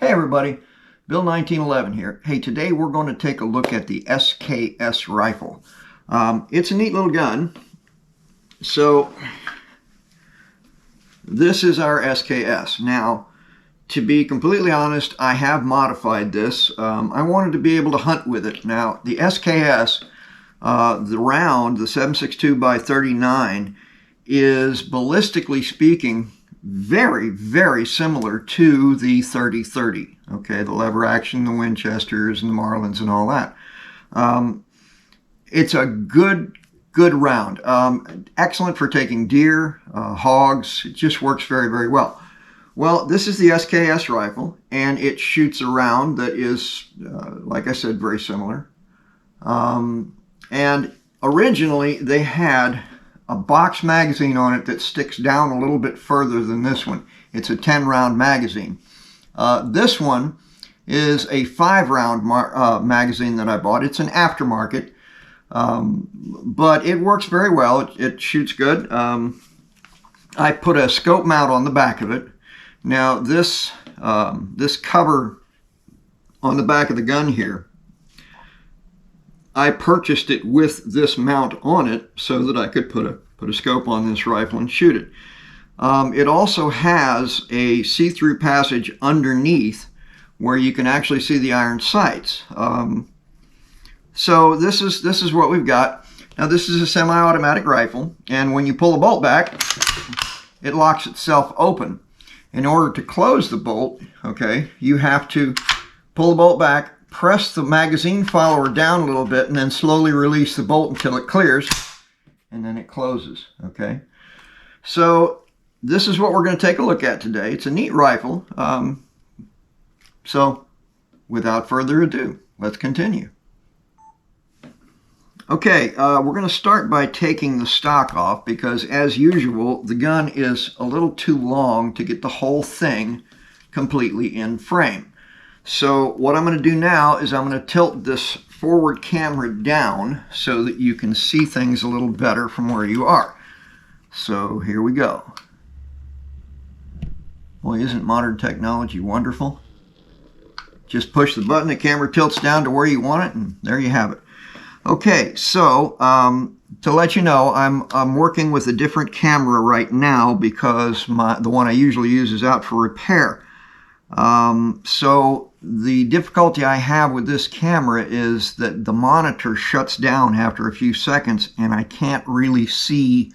Hey everybody, Bill 1911 here. Hey, today we're going to take a look at the SKS rifle. It's a neat little gun. So this is our SKS. Now, to be completely honest, I have modified this. I wanted to be able to hunt with it. Now, the SKS, the round, the 7.62 by 39, is ballistically speaking very, very similar to the 30-30. Okay, the lever action, the Winchesters, and the Marlins, and all that. It's a good round. Excellent for taking deer, hogs. It just works very, very well. Well, this is the SKS rifle, and it shoots a round that is, like I said, very similar. And originally, they had a box magazine on it that sticks down a little bit further than this one. It's a 10-round magazine. This one is a 5-round magazine that I bought. It's an aftermarket, but it works very well. It shoots good. I put a scope mount on the back of it. Now this cover on the back of the gun here, I purchased it with this mount on it so that I could put a scope on this rifle and shoot it. It also has a see-through passage underneath where you can actually see the iron sights. So this is what we've got. Now this is a semi-automatic rifle, and when you pull the bolt back, it locks itself open. In order to close the bolt, okay, you have to pull the bolt back, press the magazine follower down a little bit, and then slowly release the bolt until it clears, and then it closes, okay? So this is what we're going to take a look at today. It's a neat rifle. So without further ado, let's continue. Okay, we're going to start by taking the stock off because, as usual, the gun is a little too long to get the whole thing completely in frame. So what I'm going to do now is I'm going to tilt this forward camera down so that you can see things a little better from where you are. So here we go. Boy, isn't modern technology wonderful? Just push the button, the camera tilts down to where you want it, and there you have it. Okay, so to let you know, I'm working with a different camera right now because the one I usually use is out for repair. So the difficulty I have with this camera is that the monitor shuts down after a few seconds and I can't really see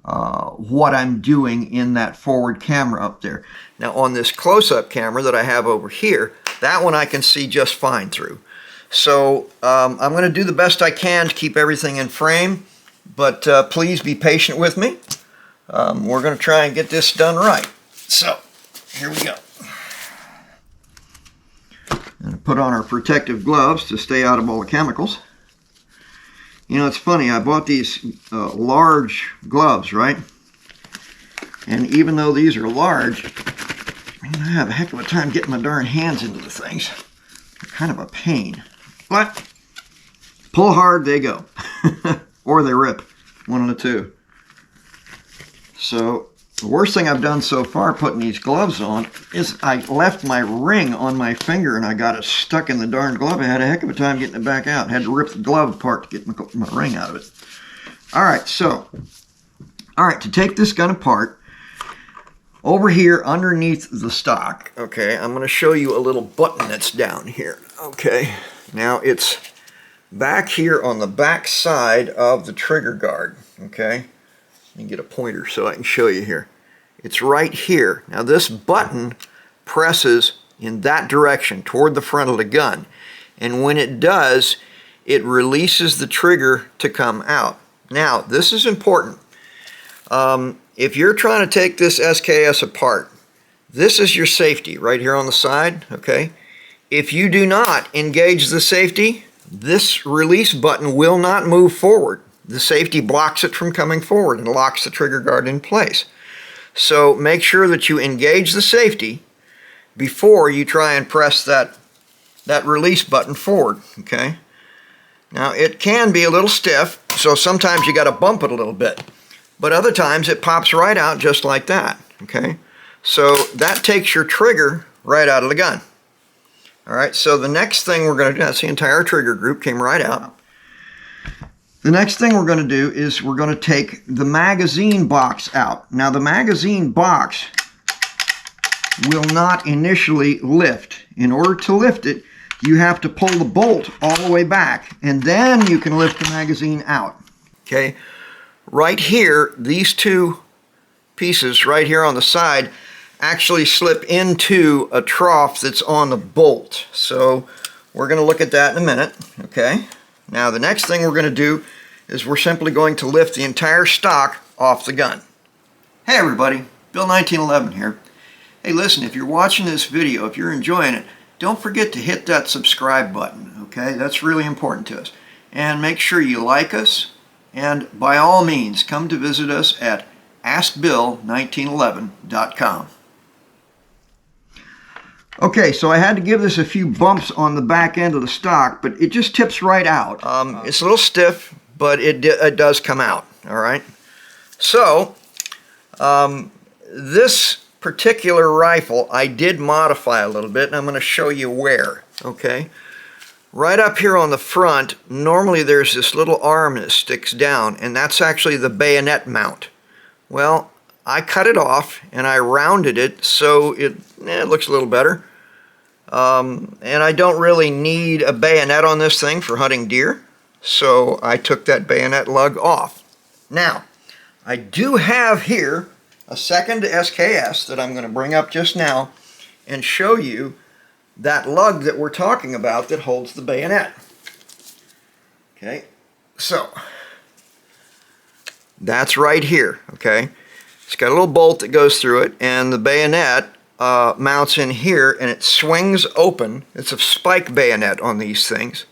what I'm doing in that forward camera up there. Now on this close-up camera that I have over here, that one I can see just fine through. So I'm going to do the best I can to keep everything in frame, but please be patient with me. We're going to try and get this done right. So here we go. And put on our protective gloves to stay out of all the chemicals. You know, it's funny, I bought these large gloves, right? And even though these are large, I have a heck of a time getting my darn hands into the things. They're kind of a pain. But pull hard, they go. Or they rip. One of the two. So the worst thing I've done so far putting these gloves on is I left my ring on my finger and I got it stuck in the darn glove. I had a heck of a time getting it back out. I had to rip the glove apart to get my ring out of it. Alright, so, to take this gun apart, over here underneath the stock, okay, I'm going to show you a little button that's down here. Okay, now it's back here on the back side of the trigger guard, okay? Let me get a pointer so I can show you here. It's right here. Now this button presses in that direction toward the front of the gun. And when it does, it releases the trigger to come out. Now this is important. If you're trying to take this SKS apart, this is your safety right here on the side, okay? If you do not engage the safety, this release button will not move forward. The safety blocks it from coming forward and locks the trigger guard in place. So make sure that you engage the safety before you try and press that release button forward, okay? Now it can be a little stiff, so sometimes you got to bump it a little bit. But other times it pops right out just like that, okay? So that takes your trigger right out of the gun, All right, so the next thing we're going to do, that's the entire trigger group, came right out. The next thing we're going to do is we're going to take the magazine box out. Now the magazine box will not initially lift. In order to lift it, you have to pull the bolt all the way back, and then you can lift the magazine out. Okay, right here, these two pieces right here on the side actually slip into a trough that's on the bolt. So we're going to look at that in a minute. Okay, now the next thing we're going to do is we're simply going to lift the entire stock off the gun. Hey everybody, Bill 1911 here. Hey listen, if you're watching this video, if you're enjoying it, don't forget to hit that subscribe button, okay? That's really important to us. And make sure you like us, and by all means, come to visit us at askbill1911.com. Okay, so I had to give this a few bumps on the back end of the stock, but it just tips right out. It's a little stiff, but it does come out, all right? So, this particular rifle I did modify a little bit, and I'm going to show you where, okay? Right up here on the front, normally there's this little arm that sticks down, and that's actually the bayonet mount. Well, I cut it off, and I rounded it so it looks a little better. And I don't really need a bayonet on this thing for hunting deer, so I took that bayonet lug off. Now, I do have here a second SKS that I'm going to bring up just now and show you that lug that we're talking about that holds the bayonet. Okay, so that's right here, okay? It's got a little bolt that goes through it, and the bayonet mounts in here, and it swings open. It's a spike bayonet on these things.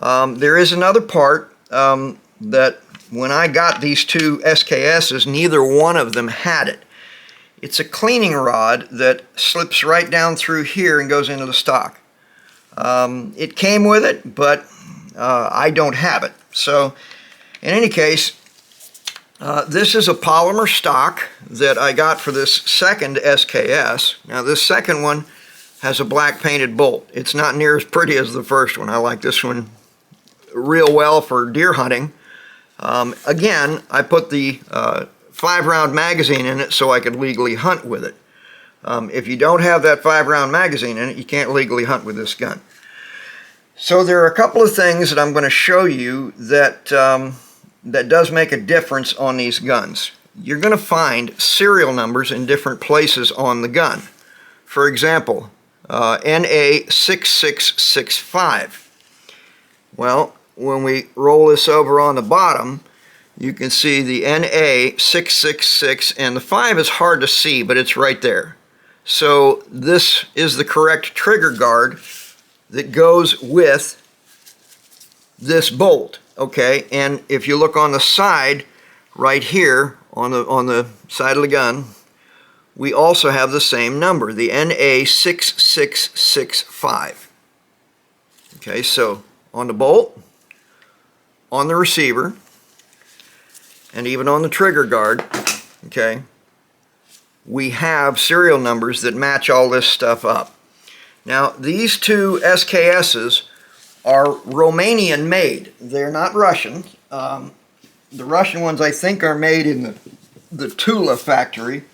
There is another part that when I got these two SKSs, neither one of them had it. It's a cleaning rod that slips right down through here and goes into the stock. It came with it, but I don't have it. So, in any case, this is a polymer stock that I got for this second SKS. Now, this second one has a black painted bolt. It's not near as pretty as the first one. I like this one real well for deer hunting. Again, I put the 5-round magazine in it so I could legally hunt with it. If you don't have that 5-round magazine in it, you can't legally hunt with this gun. So there are a couple of things that I'm going to show you that, that does make a difference on these guns. You're going to find serial numbers in different places on the gun. For example, NA6665. Well, when we roll this over on the bottom, you can see the NA666, and the 5 is hard to see, but it's right there. So this is the correct trigger guard that goes with this bolt, okay? And if you look on the side, right here, on the side of the gun, we also have the same number, the NA6665. Okay, so on the bolt, on the receiver, and even on the trigger guard, okay, we have serial numbers that match all this stuff up. Now, these two SKSs are Romanian made. They're not Russian. The Russian ones, I think, are made in the Tula factory,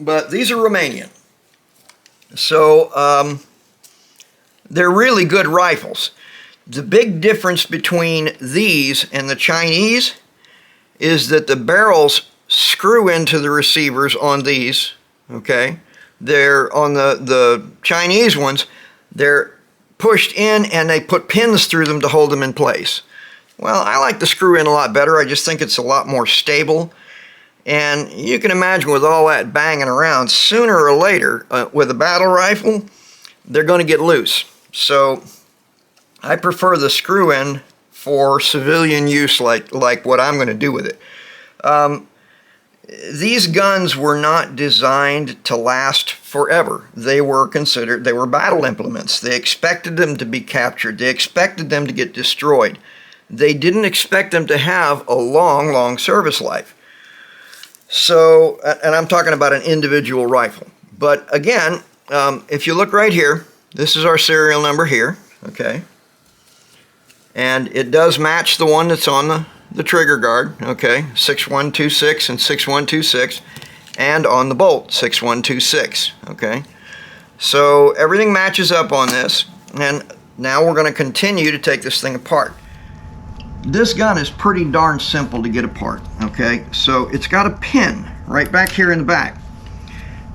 but these are Romanian. So, they're really good rifles. The big difference between these and the Chinese is that the barrels screw into the receivers on these, okay? They're on the Chinese ones, they're pushed in and they put pins through them to hold them in place. Well, I like the screw in a lot better. I just think it's a lot more stable. And you can imagine with all that banging around, sooner or later, with a battle rifle, they're going to get loose. So I prefer the screw in for civilian use like what I'm going to do with it. These guns were not designed to last forever. They were battle implements. They expected them to be captured. They expected them to get destroyed. They didn't expect them to have a long, long service life. So, and I'm talking about an individual rifle. But again, if you look right here, This is our serial number here, okay? And it does match the one that's on the trigger guard, okay? 6126 and 6126, and on the bolt, 6126, okay? So everything matches up on this, and now we're going to continue to take this thing apart. This gun is pretty darn simple to get apart, okay? So it's got a pin right back here in the back.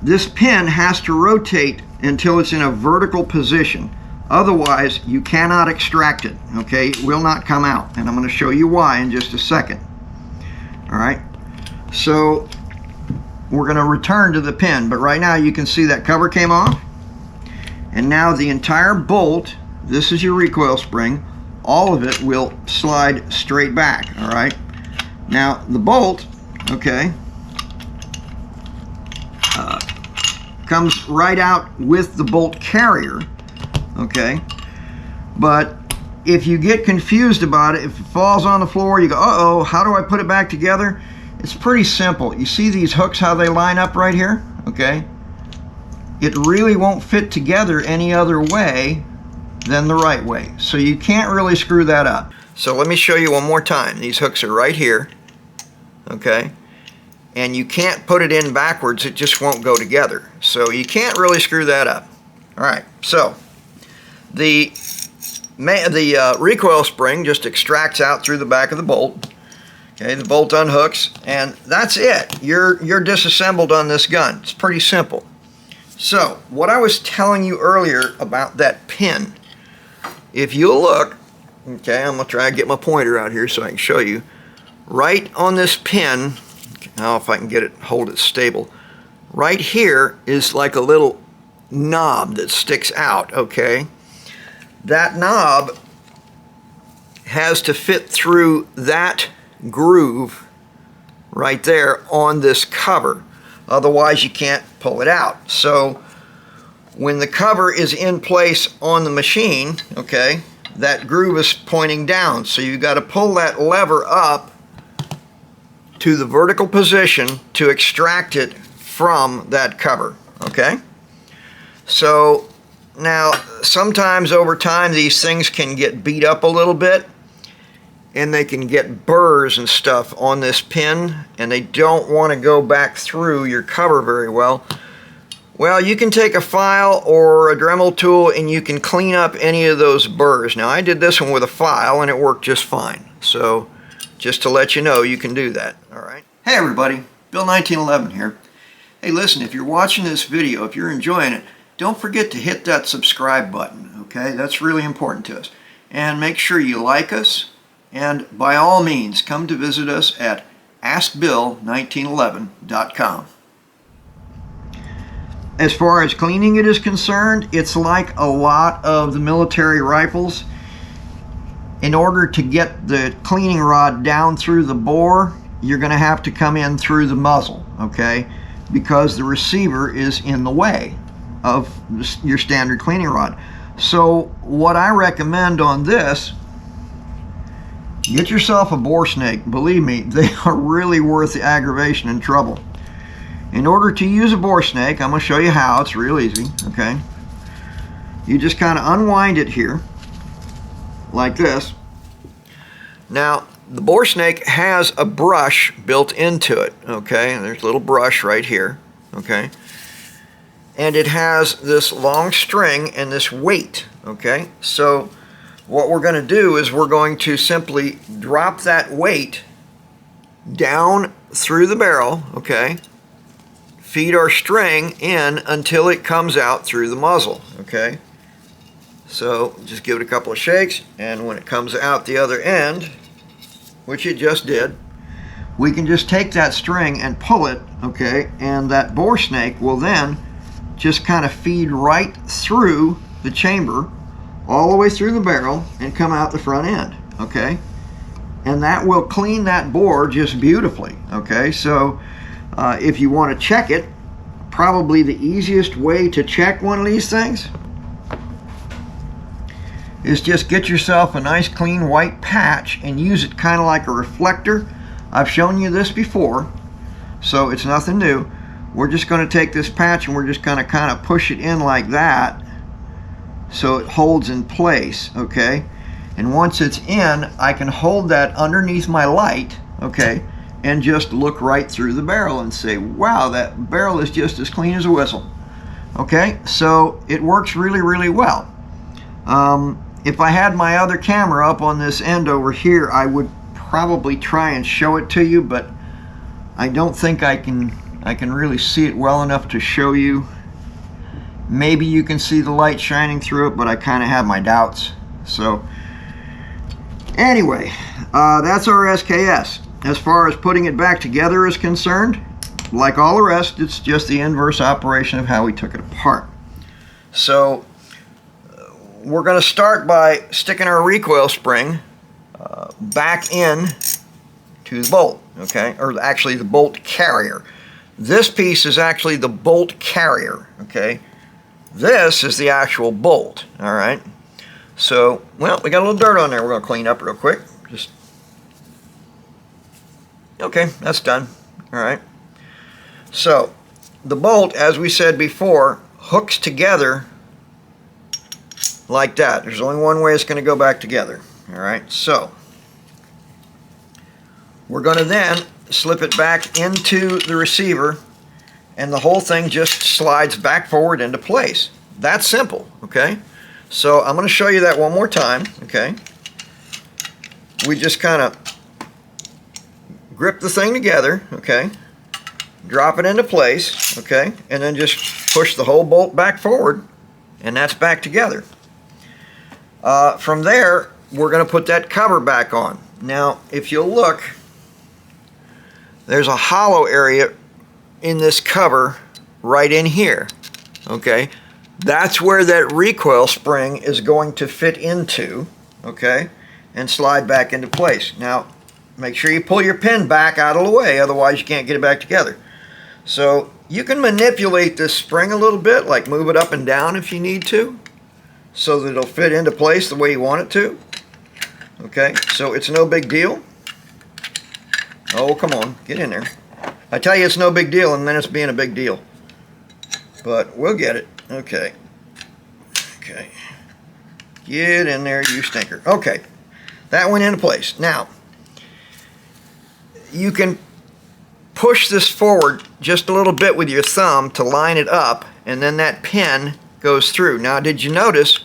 This pin has to rotate until it's in a vertical position. Otherwise, you cannot extract it, okay? It will not come out, and I'm going to show you why in just a second. All right, so we're going to return to the pin, but right now you can see that cover came off, and now the entire bolt, this is your recoil spring, all of it will slide straight back, all right? Now, the bolt, okay, comes right out with the bolt carrier, okay? But if you get confused about it, if it falls on the floor, you go, uh-oh, how do I put it back together? It's pretty simple. You see these hooks, how they line up right here, okay? It really won't fit together any other way than the right way. So you can't really screw that up. So let me show you one more time. These hooks are right here, okay? And you can't put it in backwards, it just won't go together. So you can't really screw that up. All right, so the recoil spring just extracts out through the back of the bolt. Okay, the bolt unhooks, and that's it. You're disassembled on this gun. It's pretty simple. So what I was telling you earlier about that pin, if you look, okay, I'm gonna try to get my pointer out here so I can show you. Right on this pin, now if I can get it, hold it stable. Right here is like a little knob that sticks out, okay? That knob has to fit through that groove right there on this cover. Otherwise you can't pull it out. So when the cover is in place on the machine, okay, that groove is pointing down. So you got to pull that lever up to the vertical position to extract it from that cover, okay? So now sometimes over time these things can get beat up a little bit, and they can get burrs and stuff on this pin, and they don't want to go back through your cover very well. Well, you can take a file or a Dremel tool and you can clean up any of those burrs. Now I did this one with a file and it worked just fine. So just to let you know, you can do that. All right. Hey everybody, Bill 1911 here. Hey listen, if you're watching this video, if you're enjoying it, don't forget to hit that subscribe button, okay? That's really important to us. And make sure you like us, and by all means, come to visit us at askbill1911.com. As far as cleaning it is concerned, it's like a lot of the military rifles. In order to get the cleaning rod down through the bore, you're going to have to come in through the muzzle, okay? Because the receiver is in the way of your standard cleaning rod. So what I recommend on this, get yourself a bore snake. Believe me, they are really worth the aggravation and trouble. In order to use a bore snake, I'm going to show you how. It's real easy, okay? You just kind of unwind it here, like this. Now, the bore snake has a brush built into it, okay? There's a little brush right here, okay? And it has this long string and this weight, okay? So what we're going to do is we're going to simply drop that weight down through the barrel, okay? Feed our string in until it comes out through the muzzle, okay? So just give it a couple of shakes, and when it comes out the other end, which it just did, we can just take that string and pull it, okay? And that bore snake will then just kind of feed right through the chamber, all the way through the barrel, and come out the front end, okay? And that will clean that bore just beautifully, okay? So if you want to check it, probably the easiest way to check one of these things is just get yourself a nice clean white patch and use it kind of like a reflector. I've shown you this before, so it's nothing new. We're just going to take this patch and we're just going to kind of push it in like that, so it holds in place, okay? And once it's in, I can hold that underneath my light, okay, and just look right through the barrel and say, wow, that barrel is just as clean as a whistle. Okay, so it works really, really well. If I had my other camera up on this end over here, I would probably try and show it to you, but I don't think I can really see it well enough to show you. Maybe you can see the light shining through it, but I kind of have my doubts. So anyway, that's our SKS. As far as putting it back together is concerned, like all the rest, it's just the inverse operation of how we took it apart. So we're going to start by sticking our recoil spring back in to the bolt, okay, or actually the bolt carrier. This piece is actually the bolt carrier, okay. This is the actual bolt, all right. So, well, we got a little dirt on there. We're going to clean up real quick. Just okay, that's done. All right. So the bolt, as we said before, hooks together like that. There's only one way it's going to go back together. All right, so we're going to then slip it back into the receiver, and the whole thing just slides back forward into place. That's simple, okay? So I'm going to show you that one more time, okay? We just kind of grip the thing together, okay? Drop it into place, okay? And then just push the whole bolt back forward, and that's back together. From there, we're going to put that cover back on. Now, if you'll look, there's a hollow area in this cover right in here, okay? That's where that recoil spring is going to fit into, okay, and slide back into place. Now, make sure you pull your pin back out of the way, otherwise you can't get it back together. So you can manipulate this spring a little bit, like move it up and down if you need to, so that it'll fit into place the way you want it to. Okay, so it's no big deal. Oh, come on, get in there. I tell you it's no big deal, and then it's being a big deal. But we'll get it. Okay. Okay. Get in there, you stinker. Okay, that went into place. Now, you can push this forward just a little bit with your thumb to line it up, and then that pin goes through. Now, did you notice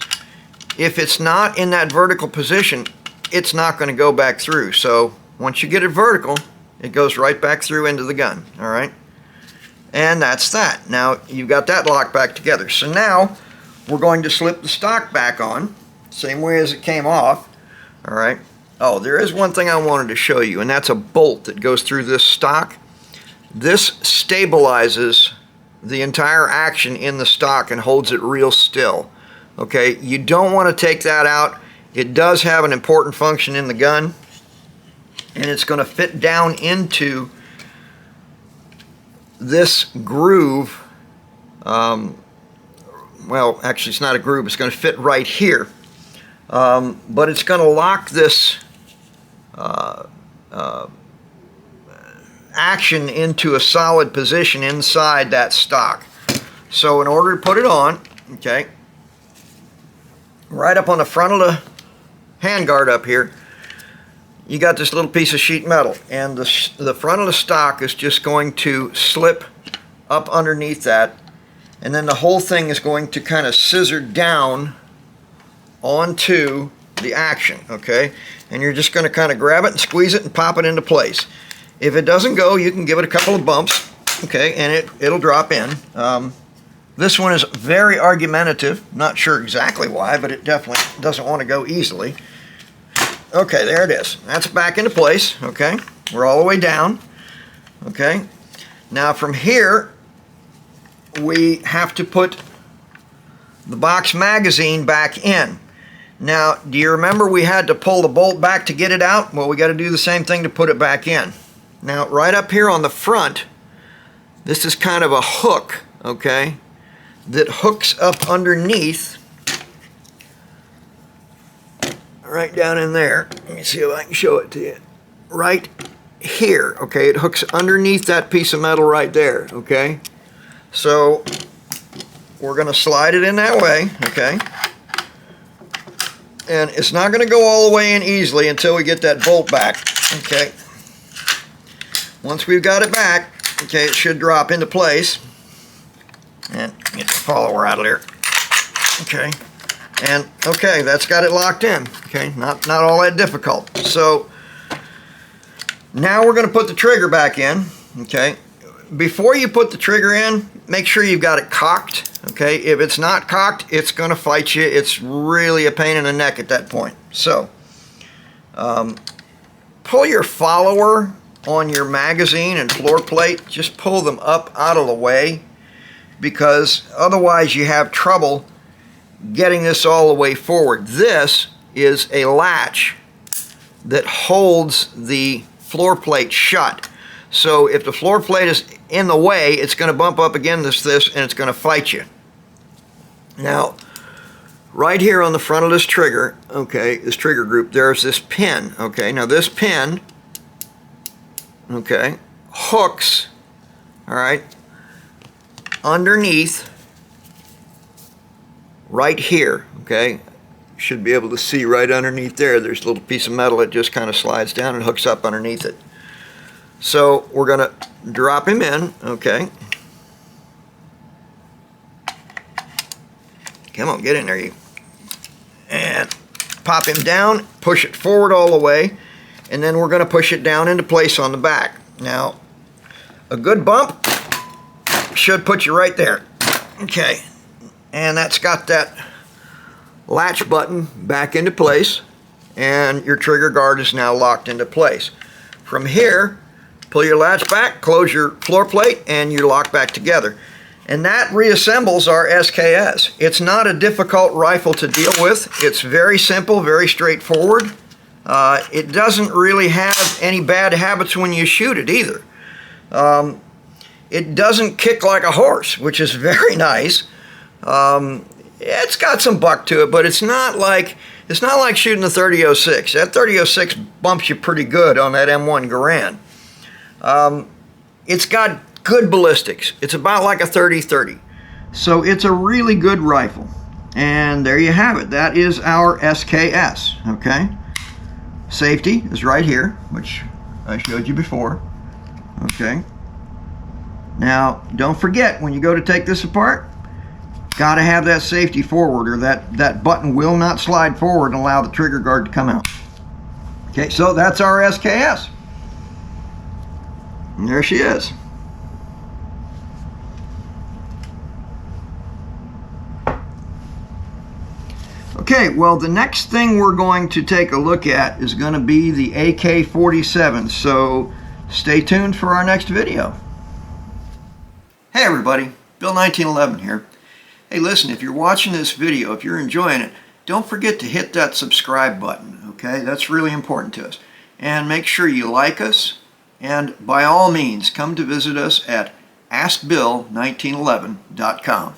if it's not in that vertical position, it's not going to go back through. So once you get it vertical, it goes right back through into the gun. All right, and that's that. Now you've got that locked back together. So now we're going to slip the stock back on, same way as it came off. All right. Oh, there is one thing I wanted to show you, and that's a bolt that goes through this stock. This stabilizes the entire action in the stock and holds it real still. Okay, you don't want to take that out. It does have an important function in the gun, and it's going to fit down into this groove. Well, actually it's not a groove, it's going to fit right here. But it's going to lock this action into a solid position inside that stock. So in order to put it on, okay, right up on the front of the handguard up here, you got this little piece of sheet metal, and the front of the stock is just going to slip up underneath that, and then the whole thing is going to kind of scissor down onto the action, okay? And you're just going to kind of grab it and squeeze it and pop it into place. If it doesn't go, you can give it a couple of bumps, okay, and it'll drop in. This one is very argumentative. Not sure exactly why, but it definitely doesn't want to go easily. Okay, there it is. That's back into place, okay? We're all the way down, okay? Now from here, we have to put the box magazine back in. Now, do you remember we had to pull the bolt back to get it out? Well, we got to do the same thing to put it back in. Now, right up here on the front, this is kind of a hook, okay, that hooks up underneath, right down in there. Let me see if I can show it to you. Right here, okay, it hooks underneath that piece of metal right there, okay? So we're going to slide it in that way, okay? And it's not going to go all the way in easily until we get that bolt back. Okay. Once we've got it back, okay, it should drop into place. And get the follower out of there. Okay. And okay, that's got it locked in. Okay, not all that difficult. So now we're going to put the trigger back in. Okay. Before you put the trigger in, make sure you've got it cocked. Okay, if it's not cocked, it's going to fight you. It's really a pain in the neck at that point. So pull your follower on your magazine and floor plate. Just pull them up out of the way, because otherwise you have trouble getting this all the way forward. This is a latch that holds the floor plate shut. So if the floor plate is in the way, it's going to bump up against this and it's going to fight you. Now, right here on the front of this trigger, okay, this trigger group, there's this pin. Okay, now this pin, okay, hooks, all right, underneath right here. Okay, you should be able to see right underneath there. There's a little piece of metal that just kind of slides down and hooks up underneath it. So we're going to drop him in. Okay, come on, get in there, you. And pop him down, push it forward all the way, and then we're going to push it down into place on the back. Now, a good bump should put you right there. Okay, and that's got that latch button back into place, and your trigger guard is now locked into place. From here, pull your latch back, close your floor plate, and you're locked back together. And that reassembles our SKS. It's not a difficult rifle to deal with. It's very simple, very straightforward. It doesn't really have any bad habits when you shoot it either. It doesn't kick like a horse, which is very nice. It's got some buck to it, but it's not like shooting a 30-06. That 30-06 bumps you pretty good on that M1 Garand. It's got good ballistics. It's about like a 30-30. So it's a really good rifle. And there you have it. That is our SKS. Okay. Safety is right here, which I showed you before. Okay. Now, don't forget, when you go to take this apart, got to have that safety forward, or that button will not slide forward and allow the trigger guard to come out. Okay, so that's our SKS. And there she is. Okay, well, the next thing we're going to take a look at is going to be the AK-47, so stay tuned for our next video. Hey everybody, Bill 1911 here. Hey, listen, if you're watching this video, if you're enjoying it, don't forget to hit that subscribe button, okay? That's really important to us. And make sure you like us, and by all means, come to visit us at askbill1911.com.